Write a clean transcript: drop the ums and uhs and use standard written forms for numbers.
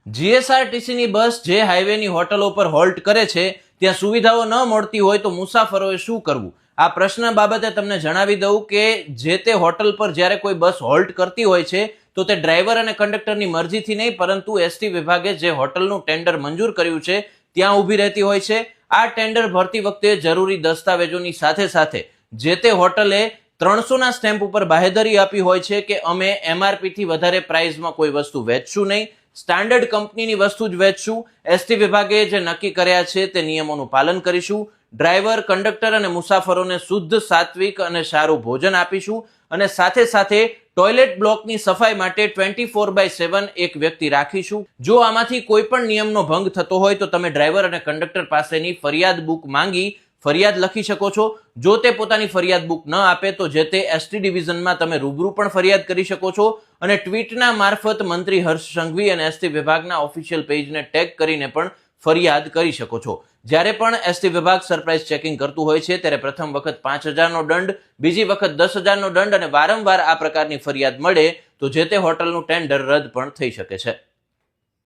જીએસઆરટીસીની બસ જે હાઈવેની હોટલો પર હોલ્ટ કરે છે ત્યાં સુવિધાઓ ન મળતી હોય તો મુસાફરોએ શું કરવું? આ પ્રશ્ન બાબતે તમને જણાવી દઉં કે જે તે હોટલ પર જ્યારે કોઈ બસ હોલ્ટ કરતી હોય છે તો તે ડ્રાઈવર અને કંડક્ટરની મરજીથી નહીં, પરંતુ એસટી વિભાગે જે હોટલનું ટેન્ડર મંજૂર કર્યું છે ત્યાં ઊભી રહેતી હોય છે. આ ટેન્ડર ભરતી વખતે જરૂરી દસ્તાવેજોની સાથે સાથે જે તે હોટલે 300ના સ્ટેમ્પ ઉપર બાહેધરી આપી હોય છે કે અમે MRP થી વધારે પ્રાઇઝમાં કોઈ વસ્તુ વેચશું નહીં, સ્ટાન્ડર્ડ કંપનીની વસ્તુ જ વેચશું, એસટી વિભાગે જે નક્કી કર્યા છે તે નિયમોનું પાલન કરીશું, ડ્રાઈવર, કંડક્ટર અને મુસાફરોને શુદ્ધ, સાત્વિક અને સારું ભોજન આપીશું અને સાથે સાથે ટોયલેટ બ્લોકની સફાઈ માટે 24/7 એક વ્યક્તિ રાખીશું. જો આમાંથી કોઈ પણ નિયમનો ભંગ થતો હોય તો તમે ડ્રાઈવર અને કંડક્ટર પાસેની ફરિયાદ બુક માંગી ફરિયાદ લખી શકો છો. જો તે પોતાની ફરિયાદ બુક ન આપે તો જે તે એસટી ડિવિઝનમાં તમે રૂબરૂ પણ ફરિયાદ કરી શકો છો અને ટ્વીટના મારફત મંત્રી હર્ષ સંઘવી અને એસટી વિભાગના ઓફિશિયલ પેજને ટેગ કરીને પણ ફરિયાદ કરી શકો છો. જ્યારે પણ એસટી વિભાગ સરપ્રાઇઝ ચેકિંગ કરતું હોય છે ત્યારે પ્રથમ વખત 5,000નો દંડ, બીજી વખત 10,000નો દંડ અને વારંવાર આ પ્રકારની ફરિયાદ મળે તો જે તે હોટલનું ટેન્ડર રદ પણ થઈ શકે છે.